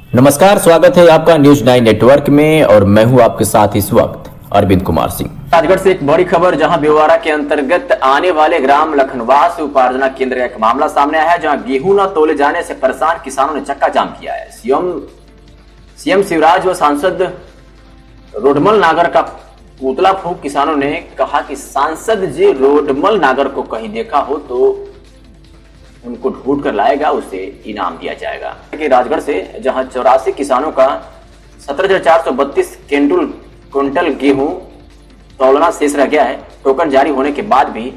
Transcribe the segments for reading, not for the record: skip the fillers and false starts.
नमस्कार, स्वागत है आपका न्यूज 9 नेटवर्क में और मैं हूं आपके साथ इस वक्त अरविंद कुमार सिंह। राजगढ़ से एक बड़ी खबर, जहां बिवारा के अंतर्गत आने वाले ग्राम लखनवास उपार्जना केंद्र का एक मामला सामने आया है, जहां गेहूं न तोले जाने से परेशान किसानों ने चक्का जाम किया है। सीएम शिवराज व सांसद रोडमल नागर का पुतला फूंक किसानों ने कहा कि सांसद जी रोडमल नागर को कहीं देखा हो तो उनको ढूंढ कर लाएगा, उसे इनाम दिया जाएगा। कि राजगढ़ से जहां 84 किसानों का 17,432 क्विंटल गेहूं तौलना शेष रह गया है। टोकन जारी होने के बाद भी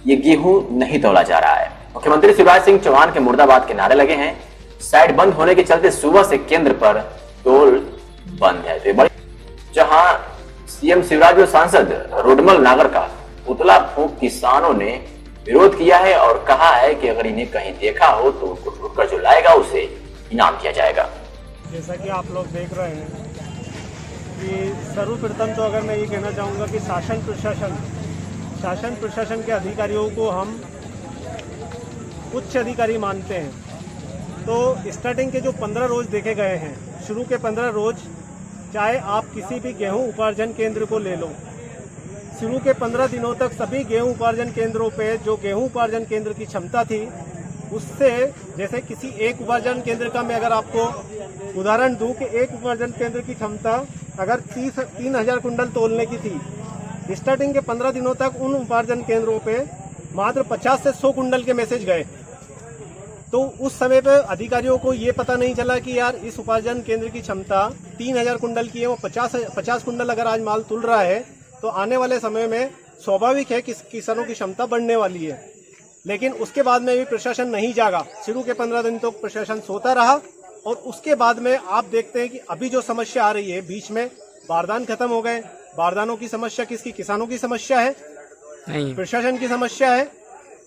ये गेहूं नहीं तौला जा रहा है। मुख्यमंत्री शिवराज सिंह चौहान के मुर्दाबाद के नारे लगे हैं। साइट बंद होने के चलते सुबह से केंद्र पर टोल बंद है। तो बड़ी जहां सीएम शिवराज व सांसद रोडमल नागर का पुतला फूंक किसानों ने विरोध किया है और कहा है कि अगर इन्हें कहीं देखा हो तो उनको ढूंढकर जो लाएगा उसे इनाम दिया जाएगा। जैसा कि आप लोग देख रहे हैं कि सर्वप्रथम तो अगर मैं ये कहना चाहूँगा कि शासन प्रशासन के अधिकारियों को हम उच्च अधिकारी मानते हैं। तो स्टार्टिंग के जो 15 रोज देखे गए हैं, शुरू के 15 रोज, चाहे आप किसी भी गेहूं उपार्जन केंद्र को ले लो, शुरू के 15 दिनों तक सभी गेहूं उपार्जन केंद्रों पे जो गेहूं उपार्जन केंद्र की क्षमता थी, उससे जैसे किसी एक उपार्जन केंद्र का मैं अगर आपको उदाहरण दूं कि एक उपार्जन केंद्र की क्षमता अगर 3,000 कुंटल तोलने की थी, स्टार्टिंग के 15 दिनों तक उन उपार्जन केंद्रों पे मात्र 50 से 100 कुंटल के मैसेज गए। तो उस समय पे अधिकारियों को ये पता नहीं चला कि यार इस उपार्जन केंद्र की क्षमता 3,000 कुंटल की है, वो 50 कुंटल अगर आज माल तुल रहा है तो आने वाले समय में स्वाभाविक है कि किसानों की क्षमता बढ़ने वाली है। लेकिन उसके बाद में भी प्रशासन नहीं जागा। शुरू के 15 दिन तो प्रशासन सोता रहा और उसके बाद में आप देखते हैं कि अभी जो समस्या आ रही है, बीच में बारदान खत्म हो गए। बारदानों की समस्या किसकी? किसानों की समस्या है, नहीं प्रशासन की समस्या है।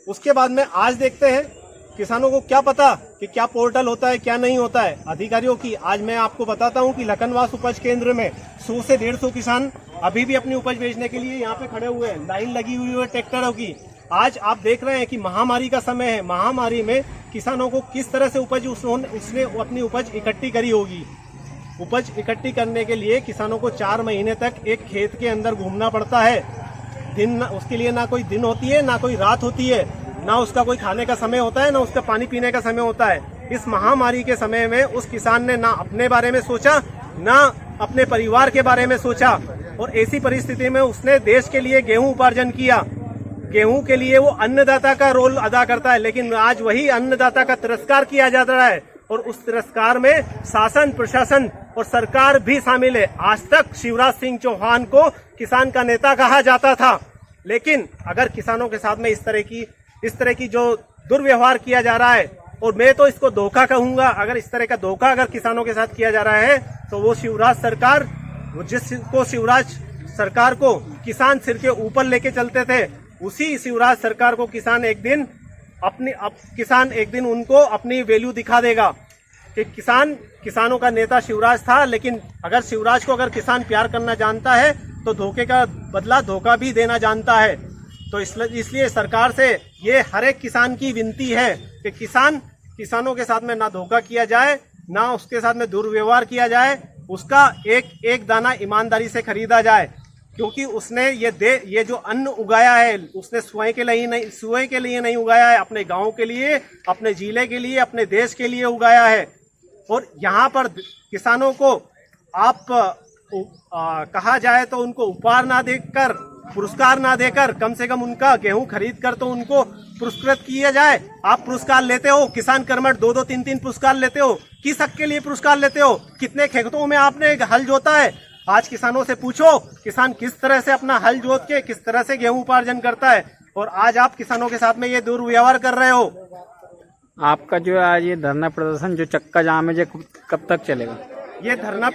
उसके बाद में आज देखते हैं किसानों को क्या पता कि क्या पोर्टल होता है, क्या नहीं होता है अधिकारियों की। आज मैं आपको बताता हूं कि लखनवास उपज केंद्र में 100 से 150 किसान अभी भी अपनी उपज बेचने के लिए यहाँ पे खड़े हुए हैं, लाइन लगी हुई है ट्रैक्टरों की। आज आप देख रहे हैं कि महामारी का समय है, महामारी में किसानों को किस तरह से उपज उसने अपनी उपज इकट्ठी करी होगी। उपज इकट्ठी करने के लिए किसानों को 4 महीने तक एक खेत के अंदर घूमना पड़ता है। दिन उसके लिए ना कोई दिन होती है, ना कोई रात होती है, ना उसका कोई खाने का समय होता है, ना उसका पानी पीने का समय होता है। इस महामारी के समय में उस किसान ने ना अपने बारे में सोचा, ना अपने परिवार के बारे में सोचा, और ऐसी परिस्थिति में उसने देश के लिए गेहूं उपार्जन किया। गेहूं के लिए वो अन्नदाता का रोल अदा करता है, लेकिन आज वही अन्नदाता का तिरस्कार किया जा रहा है और उस तिरस्कार में शासन प्रशासन और सरकार भी शामिल है। आज तक शिवराज सिंह चौहान को किसान का नेता कहा जाता था, लेकिन अगर किसानों के साथ में इस तरह की जो दुर्व्यवहार किया जा रहा है, और मैं तो इसको धोखा कहूंगा, अगर इस तरह का धोखा अगर किसानों के साथ किया जा रहा है तो वो शिवराज सरकार, जिसको शिवराज सरकार को किसान सिर के ऊपर लेके चलते थे, उसी शिवराज सरकार को किसान एक दिन उनको अपनी वैल्यू दिखा देगा कि किसानों का नेता शिवराज था। लेकिन अगर शिवराज को अगर किसान प्यार करना जानता है तो धोखे का बदला धोखा भी देना जानता है। तो इसलिए सरकार से ये हर एक किसान की विनती है कि किसानों के साथ में ना धोखा किया जाए, ना उसके साथ में दुर्व्यवहार किया जाए, उसका एक दाना ईमानदारी से खरीदा जाए, क्योंकि उसने ये जो अन्न उगाया है, उसने स्वयं के लिए नहीं उगाया है, अपने गांव के लिए, अपने जिले के लिए, अपने देश के लिए उगाया है। और यहाँ पर किसानों को आप कहा जाए तो उनको उपहार ना देकर, पुरस्कार ना देकर, कम से कम उनका गेहूं खरीद कर तो उनको पुरस्कृत किया जाए। आप पुरस्कार लेते हो, किसान कर्मठ 2-2, 3-3 पुरस्कार लेते हो, किस हक के लिए पुरस्कार लेते हो? कितने खेतों में आपने हल जोता है? आज किसानों से पूछो किसान किस तरह से अपना हल जोत के किस तरह से गेहूं उपार्जन करता है, और आज आप किसानों के साथ में ये दुर्व्यवहार कर रहे हो। आपका जो आज ये धरना प्रदर्शन जो चक्का जाम है, कब तक चलेगा? ये धरना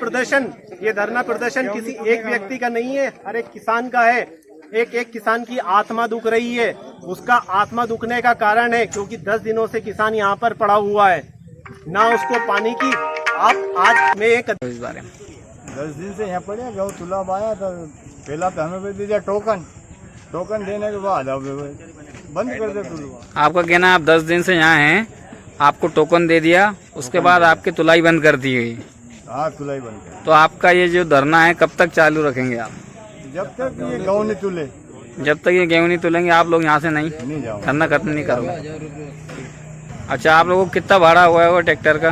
प्रदर्शन किसी एक व्यक्ति का नहीं है, हर एक किसान का है। एक किसान की आत्मा दुख रही है। उसका आत्मा दुखने का कारण है क्योंकि 10 दिनों से किसान यहाँ पर पड़ा हुआ है, ना उसको पानी की। आप आज में इस बारे में 10 दिन से यहाँ पड़े, गेहूँ तुला आया तो पहला तो हमें दे दिया टोकन देने के बाद अब बंद कर दे तुलवा। आपका कहना, आप 10 दिन से यहाँ हैं, आपको टोकन दे दिया उसके बाद आपकी तुलाई बंद कर दी गई। हाँ तुलाई बंद कर। तो आपका ये जो धरना है कब तक चालू रखेंगे आप? जब तक ये गाँव नहीं तुले जब तक ये गेहूं नहीं तुलेंगे आप लोग यहाँ से नहीं जाओ। धरना खत्म नहीं करोगे? अच्छा, आप लोगों को कितना भाड़ा हुआ है वो ट्रैक्टर का?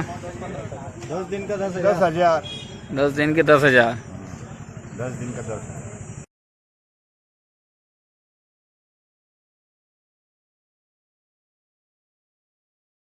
10 दिन का 10,000। 10 दिन के 10,000। 10 दिन का 10,000।